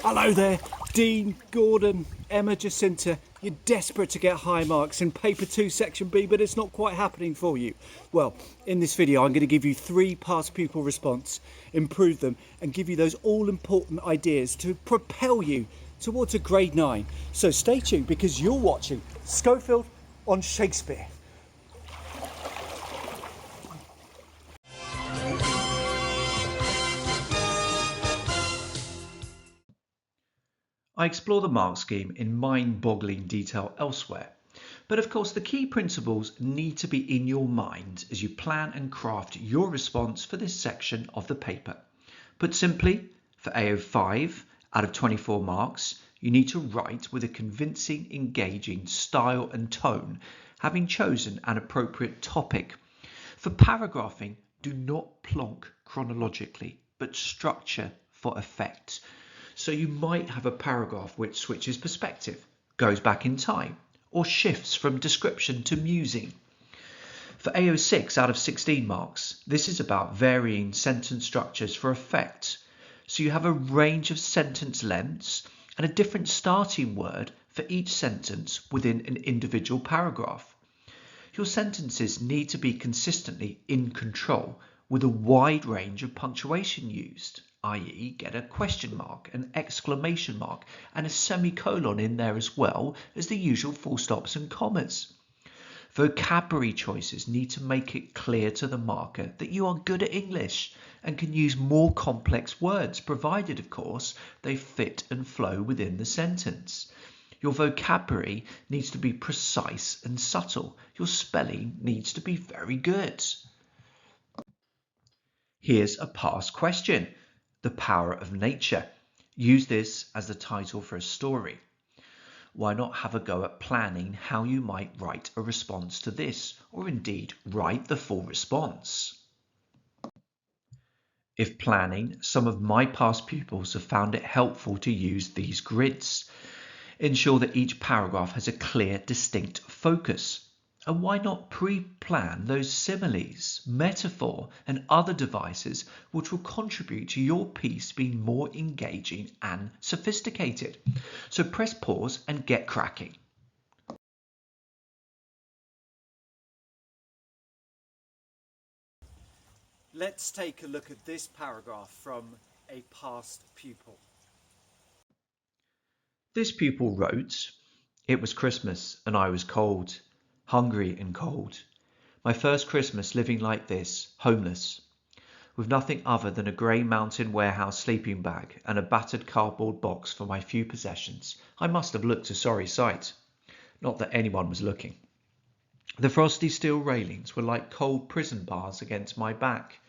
Hello there, Dean, Gordon, Emma, Jacinta. You're desperate to get high marks in Paper 2 Section B, but it's not quite happening for you. Well, in this video, I'm going to give you 3 past pupil response, improve them, and give you those all-important ideas to propel you towards a grade 9. So stay tuned because you're watching Schofield on Shakespeare. I explore the mark scheme in mind-boggling detail elsewhere, but of course the key principles need to be in your mind as you plan and craft your response for this section of the paper. Put simply, for AO5 out of 24 marks, you need to write with a convincing, engaging style and tone, having chosen an appropriate topic. For paragraphing, do not plonk chronologically, but structure for effect. So you might have a paragraph which switches perspective, goes back in time, or shifts from description to musing. For AO6 out of 16 marks, this is about varying sentence structures for effect. So you have a range of sentence lengths and a different starting word for each sentence within an individual paragraph. Your sentences need to be consistently in control with a wide range of punctuation used, i.e. get a question mark, an exclamation mark and a semicolon in there as well as the usual full stops and commas. Vocabulary choices need to make it clear to the marker that you are good at English and can use more complex words, provided of course they fit and flow within the sentence. Your vocabulary needs to be precise and subtle. Your spelling needs to be very good. Here's a past question. The power of nature. Use this as the title for a story. Why not have a go at planning how you might write a response to this, or indeed write the full response? If planning, some of my past pupils have found it helpful to use these grids. Ensure that each paragraph has a clear, distinct focus. And why not pre-plan those similes, metaphor and other devices which will contribute to your piece being more engaging and sophisticated? So press pause and get cracking. Let's take a look at this paragraph from a past pupil. This pupil wrote, "It was Christmas and I was cold, hungry and cold. My first Christmas living like this, homeless, with nothing other than a grey mountain warehouse sleeping bag and a battered cardboard box for my few possessions. I must have looked a sorry sight. Not that anyone was looking. The frosty steel railings were like cold prison bars against my back.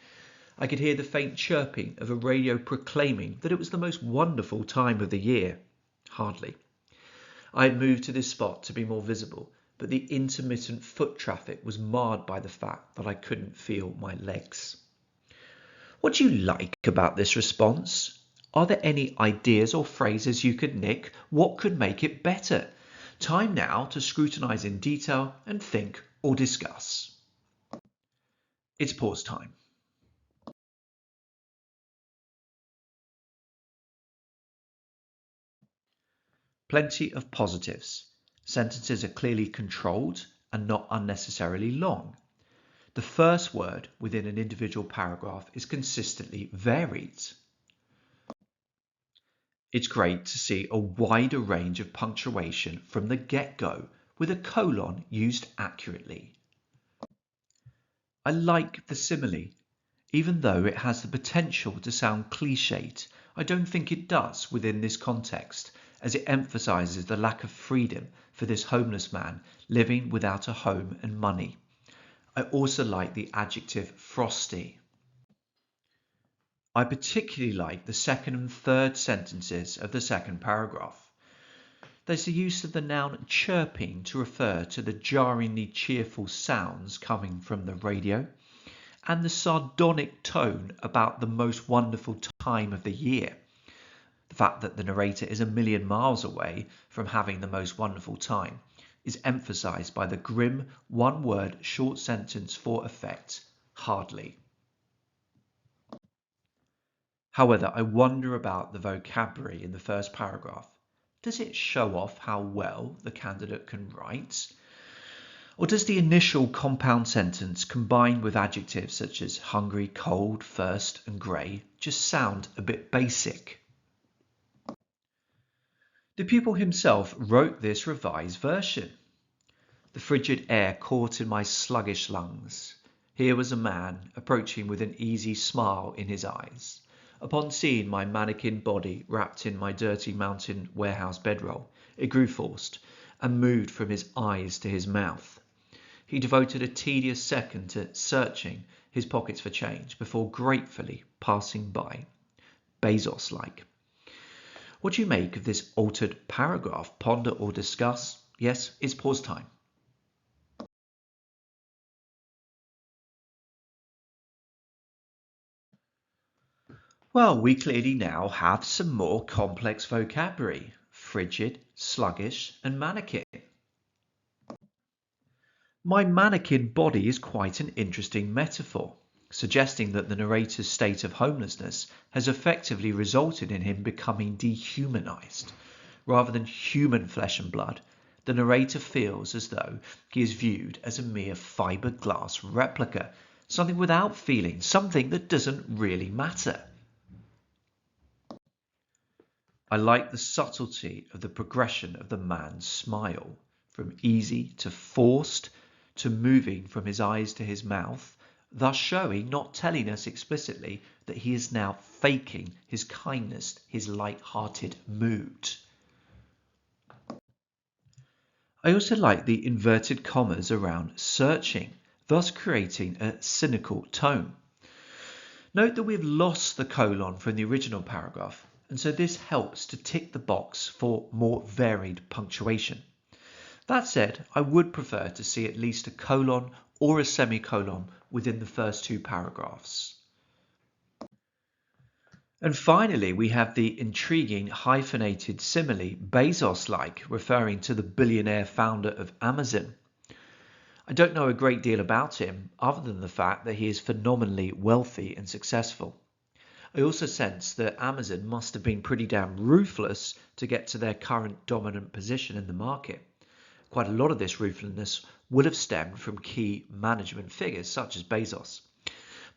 I could hear the faint chirping of a radio proclaiming that it was the most wonderful time of the year. Hardly. I had moved to this spot to be more visible, but the intermittent foot traffic was marred by the fact that I couldn't feel my legs." What do you like about this response? Are there any ideas or phrases you could nick? What could make it better? Time now to scrutinise in detail and think or discuss. It's pause time. Plenty of positives. Sentences are clearly controlled and not unnecessarily long. The first word within an individual paragraph is consistently varied. It's great to see a wider range of punctuation from the get-go with a colon used accurately. I like the simile. Even though it has the potential to sound cliched, I don't think it does within this context, as it emphasises the lack of freedom for this homeless man living without a home and money. I also like the adjective frosty. I particularly like the second and third sentences of the second paragraph. There's the use of the noun chirping to refer to the jarringly cheerful sounds coming from the radio, and the sardonic tone about the most wonderful time of the year. The fact that the narrator is a million miles away from having the most wonderful time is emphasised by the grim one-word short sentence for effect, hardly. However, I wonder about the vocabulary in the first paragraph. Does it show off how well the candidate can write? Or does the initial compound sentence combined with adjectives such as hungry, cold, thirst and grey just sound a bit basic? The pupil himself wrote this revised version. The frigid air caught in my sluggish lungs. Here was a man approaching with an easy smile in his eyes. Upon seeing my mannequin body wrapped in my dirty mountain warehouse bedroll, it grew forced and moved from his eyes to his mouth. He devoted a tedious second to searching his pockets for change before gratefully passing by, Bezos-like. What do you make of this altered paragraph? Ponder or discuss? Yes, it's pause time. Well, we clearly now have some more complex vocabulary: frigid, sluggish, and mannequin. My mannequin body is quite an interesting metaphor, suggesting that the narrator's state of homelessness has effectively resulted in him becoming dehumanized. Rather than human flesh and blood, the narrator feels as though he is viewed as a mere fiberglass replica, something without feeling, something that doesn't really matter. I like the subtlety of the progression of the man's smile, from easy to forced to moving from his eyes to his mouth, thus showing, not telling us explicitly, that he is now faking his kindness, his light-hearted mood. I also like the inverted commas around searching, thus creating a cynical tone. Note that we've lost the colon from the original paragraph, and so this helps to tick the box for more varied punctuation. That said, I would prefer to see at least a colon or a semicolon within the first two paragraphs. And finally, we have the intriguing hyphenated simile, Bezos-like, referring to the billionaire founder of Amazon. I don't know a great deal about him, other than the fact that he is phenomenally wealthy and successful. I also sense that Amazon must have been pretty damn ruthless to get to their current dominant position in the market. Quite a lot of this ruthlessness would have stemmed from key management figures such as Bezos.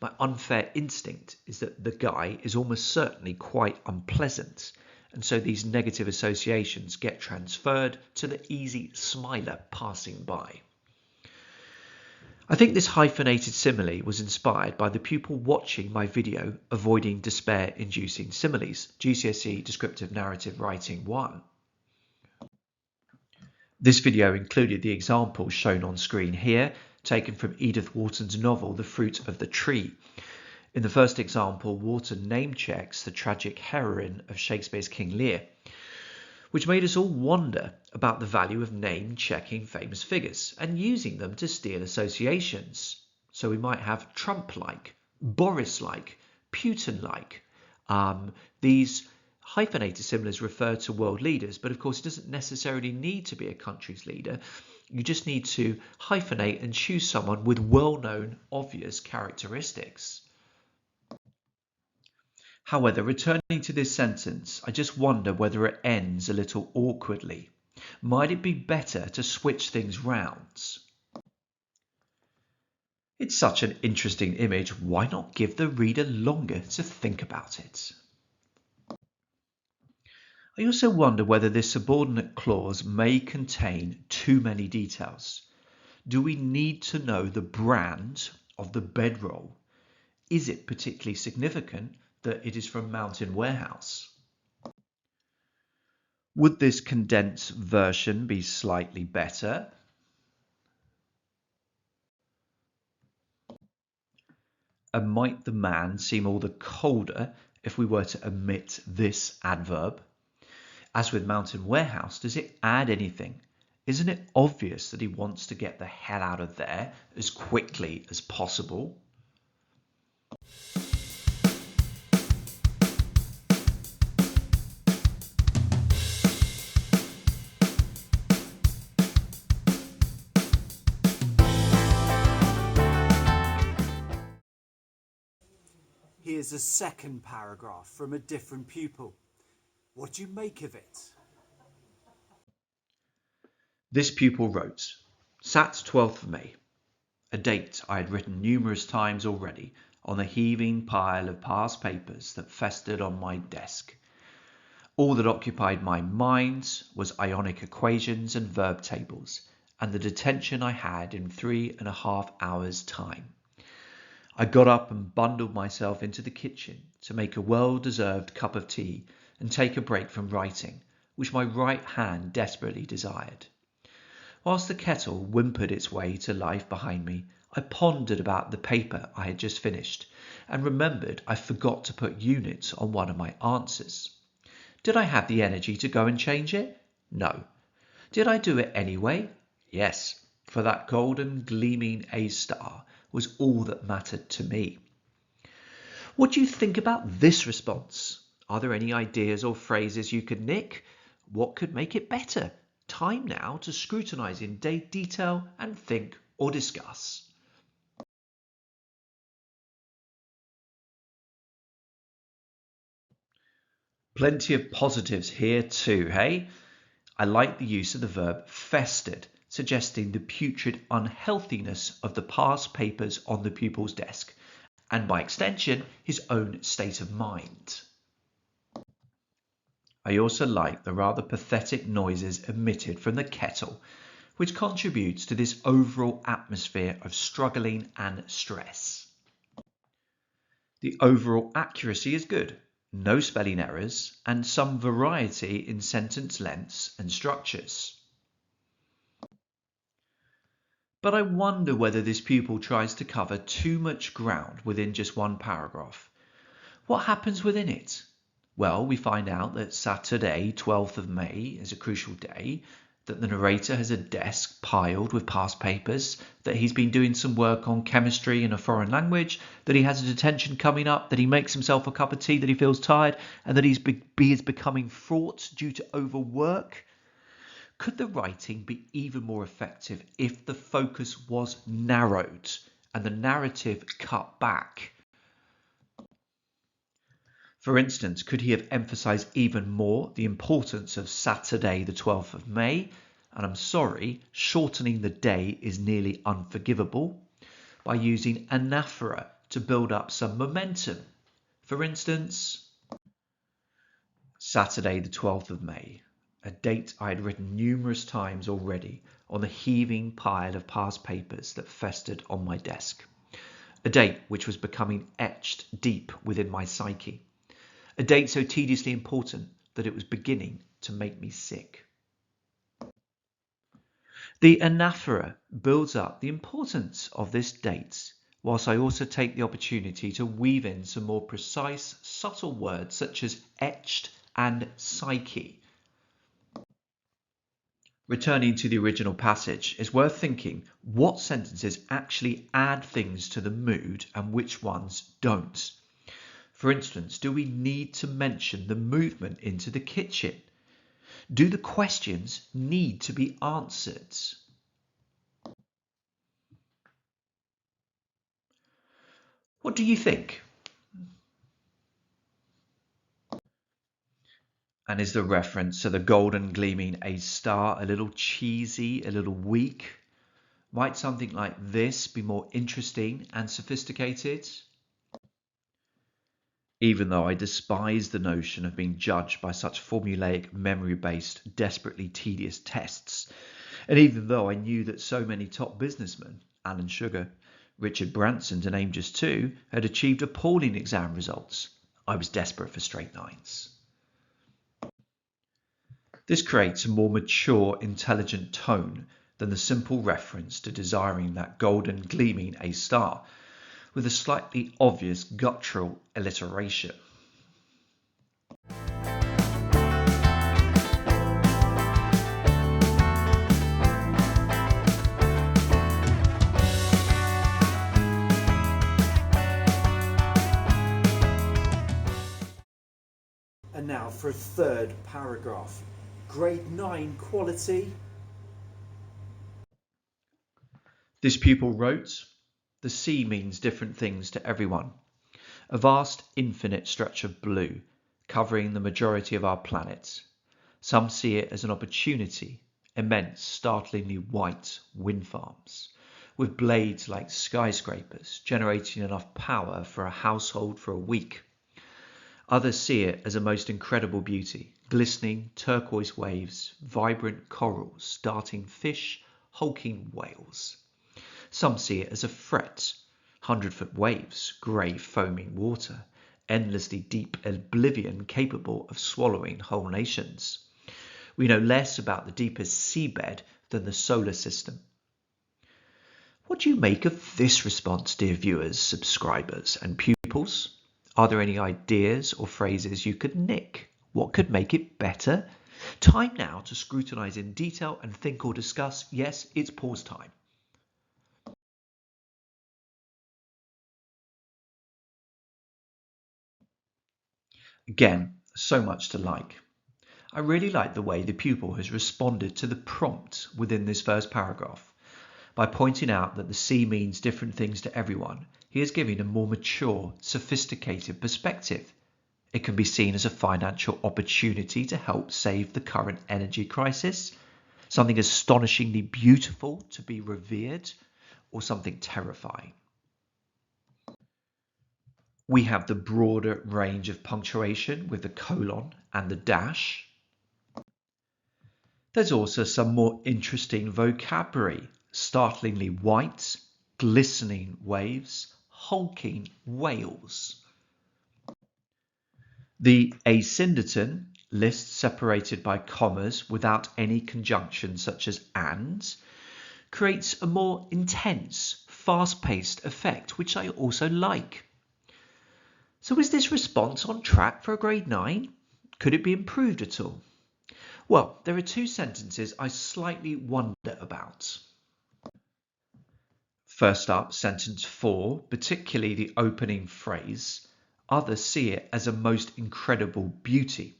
My unfair instinct is that the guy is almost certainly quite unpleasant, and so these negative associations get transferred to the easy smiler passing by. I think this hyphenated simile was inspired by the pupil watching my video Avoiding Despair-Inducing Similes, GCSE Descriptive Narrative Writing 1. This video included the examples shown on screen here, taken from Edith Wharton's novel The Fruit of the Tree. In the first example, Wharton name-checks the tragic heroine of Shakespeare's King Lear, which made us all wonder about the value of name-checking famous figures and using them to steal associations. So we might have Trump-like, Boris-like, Putin-like. These hyphenated similes refer to world leaders, but of course it doesn't necessarily need to be a country's leader. You just need to hyphenate and choose someone with well-known, obvious characteristics. However, returning to this sentence, I just wonder whether it ends a little awkwardly. Might it be better to switch things round? It's such an interesting image, why not give the reader longer to think about it? I also wonder whether this subordinate clause may contain too many details. Do we need to know the brand of the bedroll? Is it particularly significant that it is from Mountain Warehouse? Would this condensed version be slightly better? And might the man seem all the colder if we were to omit this adverb? As with Mountain Warehouse, does it add anything? Isn't it obvious that he wants to get the hell out of there as quickly as possible? here's a second paragraph from a different pupil. What do you make of it? This pupil wrote, "Sat 12th of May, a date I had written numerous times already on the heaving pile of past papers that festered on my desk. All that occupied my mind was ionic equations and verb tables, and the detention I had in 3.5 hours' time. I got up and bundled myself into the kitchen to make a well-deserved cup of tea and take a break from writing, which my right hand desperately desired. Whilst the kettle whimpered its way to life behind me, I pondered about the paper I had just finished and remembered I forgot to put units on one of my answers. Did I have the energy to go and change it? No. Did I do it anyway? Yes, for that golden gleaming A star was all that mattered to me." What do you think about this response? Are there any ideas or phrases you could nick? What could make it better? Time now to scrutinise in detail and think or discuss. Plenty of positives here too, hey? I like the use of the verb festered, suggesting the putrid unhealthiness of the past papers on the pupil's desk, and by extension, his own state of mind. I also like the rather pathetic noises emitted from the kettle, which contributes to this overall atmosphere of struggling and stress. The overall accuracy is good, no spelling errors, and some variety in sentence lengths and structures. But I wonder whether this pupil tries to cover too much ground within just one paragraph. What happens within it? Well, we find out that Saturday, 12th of May, is a crucial day, that the narrator has a desk piled with past papers, that he's been doing some work on chemistry in a foreign language, that he has a detention coming up, that he makes himself a cup of tea, that he feels tired, and that he is becoming fraught due to overwork. Could the writing be even more effective if the focus was narrowed and the narrative cut back? For instance, could he have emphasized even more the importance of Saturday the 12th of May? And I'm sorry, shortening the day is nearly unforgivable, by using anaphora to build up some momentum. For instance, Saturday the 12th of May, a date I had written numerous times already on the heaving pile of past papers that festered on my desk. A date which was becoming etched deep within my psyche. A date so tediously important that it was beginning to make me sick. The anaphora builds up the importance of this date, whilst I also take the opportunity to weave in some more precise, subtle words such as etched and psyche. Returning to the original passage, it's worth thinking what sentences actually add things to the mood and which ones don't. For instance, do we need to mention the movement into the kitchen? Do the questions need to be answered? What do you think? And is the reference to the golden gleaming A star a little cheesy, a little weak? Might something like this be more interesting and sophisticated? Even though I despise the notion of being judged by such formulaic, memory-based, desperately tedious tests, and even though I knew that so many top businessmen, Alan Sugar, Richard Branson to name just two, had achieved appalling exam results, I was desperate for straight nines. This creates a more mature, intelligent tone than the simple reference to desiring that golden gleaming A star, with a slightly obvious guttural alliteration. And now for a third paragraph. Grade 9 quality. This pupil wrote, "The sea means different things to everyone. a vast infinite stretch of blue covering the majority of our planet. Some see it as an opportunity, immense, startlingly white wind farms, with blades like skyscrapers generating enough power for a household for a week. Others see it as a most incredible beauty, glistening turquoise waves, vibrant corals, darting fish, hulking whales. Some see it as a threat, 100-foot waves, grey foaming water, endlessly deep oblivion capable of swallowing whole nations. We know less about the deepest seabed than the solar system. What do you make of this response, dear viewers, subscribers and pupils? Are there any ideas or phrases you could nick? What could make it better? Time now to scrutinise in detail and think or discuss. Yes, it's pause time. Again, so much to like. I really like the way the pupil has responded to the prompt within this first paragraph. By pointing out that the sea means different things to everyone, he is giving a more mature, sophisticated perspective. It can be seen as a financial opportunity to help save the current energy crisis, something astonishingly beautiful to be revered, or something terrifying. We have the broader range of punctuation with the colon and the dash. There's also some more interesting vocabulary: startlingly white, glistening waves, hulking whales. The asyndeton, list separated by commas without any conjunction such as and, creates a more intense, fast-paced effect, which I also like. So is this response on track for a grade 9? Could it be improved at all? Well, there are two sentences I slightly wonder about. First up, sentence 4, particularly the opening phrase, others see it as a most incredible beauty.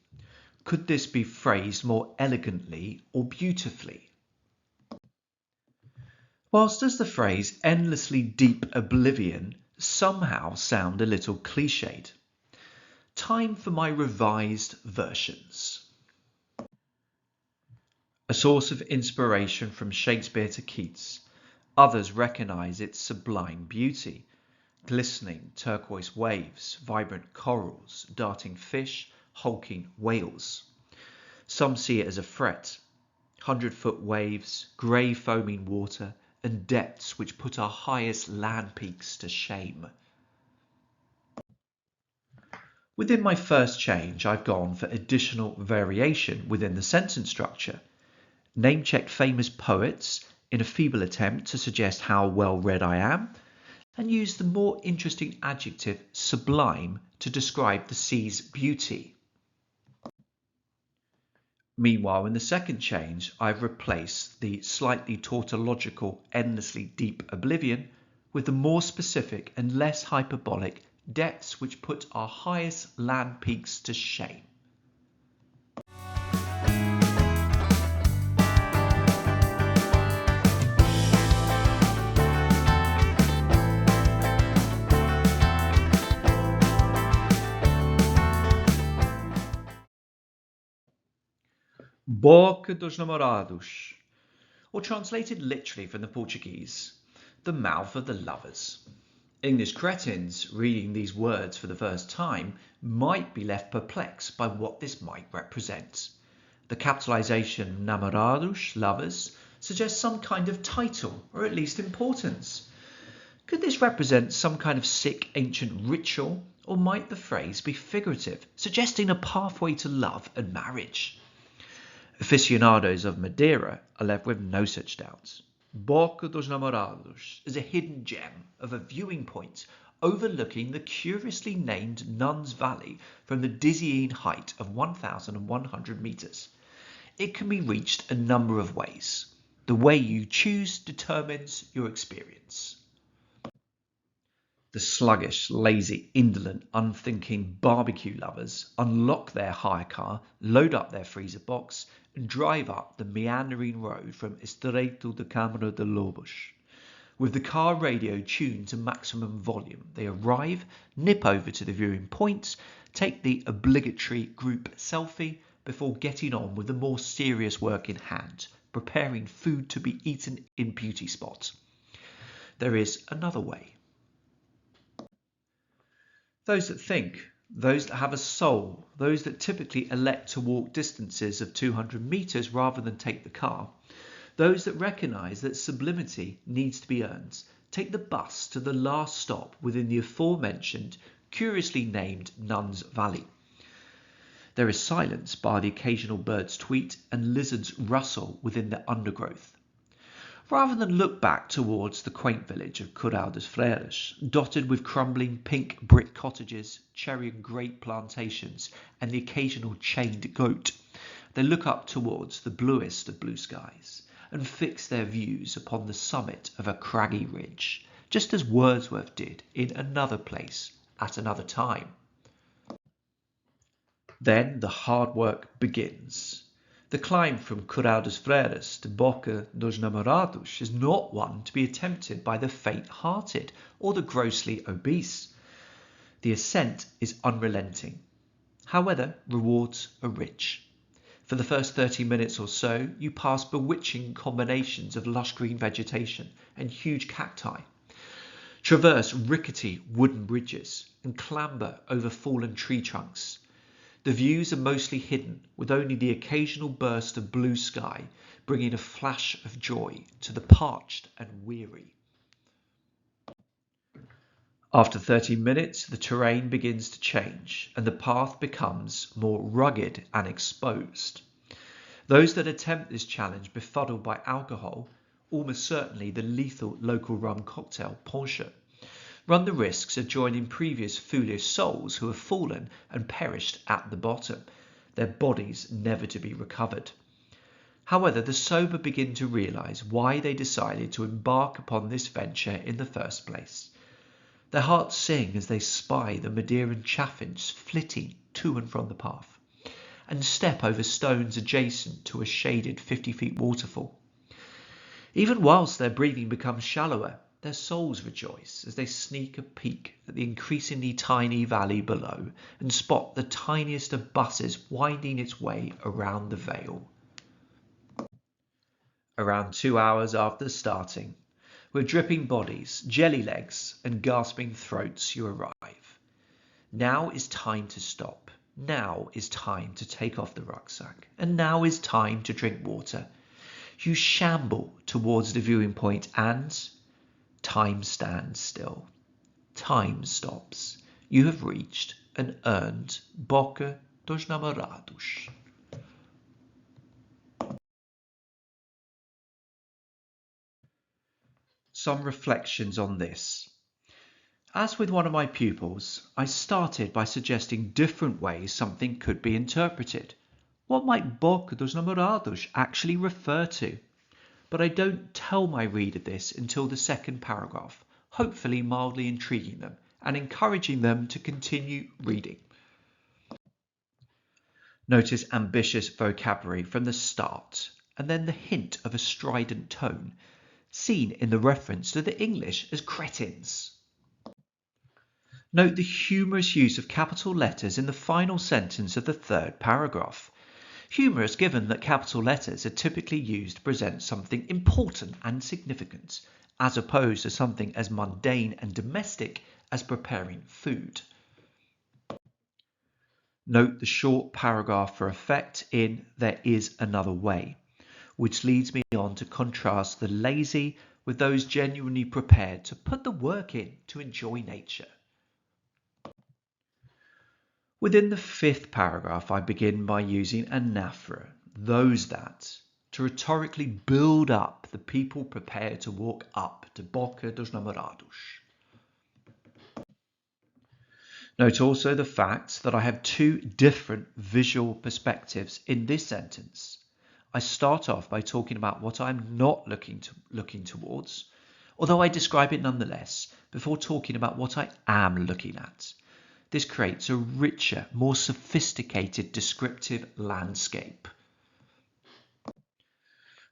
Could this be phrased more elegantly or beautifully? Whilst does the phrase endlessly deep oblivion somehow sound a little cliched? Time for my revised versions. A source of inspiration from Shakespeare to Keats. Others recognise its sublime beauty. Glistening turquoise waves, vibrant corals, darting fish, hulking whales. Some see it as a threat. 100-foot waves, grey foaming water, and depths which put our highest land peaks to shame. Within my first change, I've gone for additional variation within the sentence structure. Name-checked famous poets in a feeble attempt to suggest how well read I am, and used the more interesting adjective sublime to describe the sea's beauty. Meanwhile, in the second change, I've replaced the slightly tautological endlessly deep oblivion with the more specific and less hyperbolic depths which put our highest land peaks to shame. Boca dos Namorados, or translated literally from the Portuguese, the mouth of the lovers. English cretins reading these words for the first time might be left perplexed by what this might represent. The capitalization namorados, lovers, suggests some kind of title or at least importance. Could this represent some kind of sick ancient ritual, or might the phrase be figurative, suggesting a pathway to love and marriage? Aficionados of Madeira are left with no such doubts. Boca dos Namorados is a hidden gem of a viewing point overlooking the curiously named Nuns Valley from the dizzying height of 1,100 metres. It can be reached a number of ways. The way you choose determines your experience. The sluggish, lazy, indolent, unthinking barbecue lovers unlock their hire car, load up their freezer box, and drive up the meandering road from Estreito de Câmara de Lobos. With the car radio tuned to maximum volume, they arrive, nip over to the viewing point, take the obligatory group selfie before getting on with the more serious work in hand, preparing food to be eaten in beauty spots. There is another way. Those that think, those that have a soul, those that typically elect to walk distances of 200 meters rather than take the car, those that recognize that sublimity needs to be earned, take the bus to the last stop within the aforementioned, curiously named Nuns Valley. There is silence bar the occasional birds tweet and lizards rustle within the undergrowth. Rather than look back towards the quaint village of Curral dos Freires, dotted with crumbling pink brick cottages, cherry and grape plantations, and the occasional chained goat, they look up towards the bluest of blue skies and fix their views upon the summit of a craggy ridge, just as Wordsworth did in another place at another time. Then the hard work begins. The climb from Curral dos Freires to Boca dos Namorados is not one to be attempted by the faint-hearted or the grossly obese. The ascent is unrelenting. However, rewards are rich. For the first 30 minutes or so, you pass bewitching combinations of lush green vegetation and huge cacti, traverse rickety wooden bridges, and clamber over fallen tree trunks. The views are mostly hidden, with only the occasional burst of blue sky bringing a flash of joy to the parched and weary. After 30 minutes, the terrain begins to change and the path becomes more rugged and exposed. Those that attempt this challenge befuddled by alcohol, almost certainly the lethal local rum cocktail punch, run the risks of joining previous foolish souls who have fallen and perished at the bottom, their bodies never to be recovered. However, the sober begin to realize why they decided to embark upon this venture in the first place. Their hearts sing as they spy the Madeiran chaffinch flitting to and from the path, and step over stones adjacent to a shaded 50-feet waterfall. Even whilst their breathing becomes shallower, their souls rejoice as they sneak a peek at the increasingly tiny valley below and spot the tiniest of buses winding its way around the vale. Around 2 hours after starting, with dripping bodies, jelly legs, and gasping throats, you arrive. Now is time to stop. Now is time to take off the rucksack. And now is time to drink water. You shamble towards the viewing point and time stands still. Time stops. You have reached and earned Boca dos Namorados. Some reflections on this. As with one of my pupils, I started by suggesting different ways something could be interpreted. What might Boca dos Namorados actually refer to? But I don't tell my reader this until the second paragraph, hopefully mildly intriguing them and encouraging them to continue reading. Notice ambitious vocabulary from the start, and then the hint of a strident tone, seen in the reference to the English as cretins. Note the humorous use of capital letters in the final sentence of the third paragraph. Humorous given that capital letters are typically used to present something important and significant, as opposed to something as mundane and domestic as preparing food. Note the short paragraph for effect in "There is another way," which leads me on to contrast the lazy with those genuinely prepared to put the work in to enjoy nature. Within the fifth paragraph, I begin by using anaphora, those that, to rhetorically build up the people prepared to walk up to Boca dos Namorados. Note also the fact that I have two different visual perspectives in this sentence. I start off by talking about what I'm not looking towards, although I describe it nonetheless, before talking about what I am looking at. This creates a richer, more sophisticated descriptive landscape.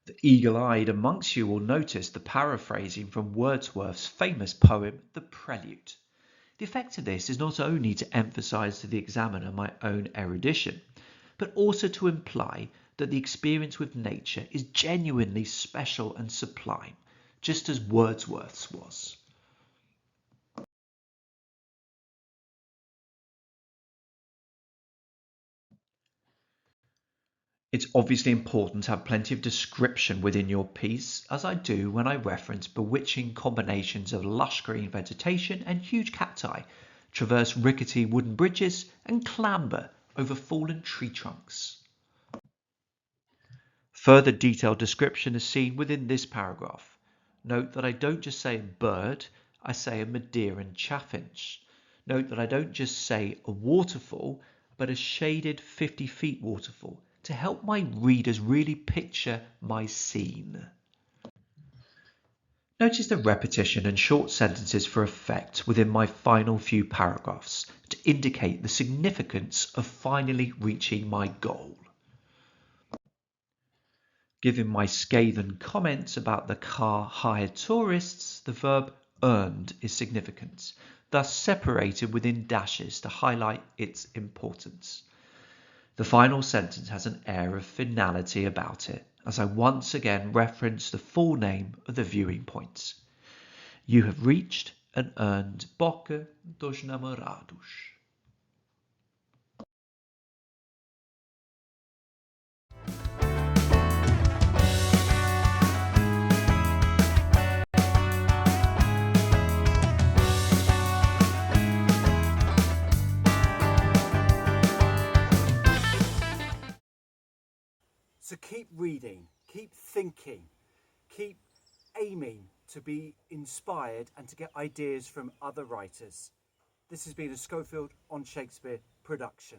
The eagle-eyed amongst you will notice the paraphrasing from Wordsworth's famous poem, The Prelude. The effect of this is not only to emphasise to the examiner my own erudition, but also to imply that the experience with nature is genuinely special and sublime, just as Wordsworth's was. It's obviously important to have plenty of description within your piece, as I do when I reference bewitching combinations of lush green vegetation and huge cacti, traverse rickety wooden bridges, and clamber over fallen tree trunks. Further detailed description is seen within this paragraph. Note that I don't just say a bird, I say a Madeiran chaffinch. Note that I don't just say a waterfall, but a shaded 50 feet waterfall to help my readers really picture my scene. Notice the repetition and short sentences for effect within my final few paragraphs to indicate the significance of finally reaching my goal. Given my scathing comments about the car-hired tourists, the verb earned is significant, thus separated within dashes to highlight its importance. The final sentence has an air of finality about it, as I once again reference the full name of the viewing points. You have reached and earned Boca dos Namorados. So keep reading, keep thinking, keep aiming to be inspired and to get ideas from other writers. This has been a Schofield on Shakespeare production.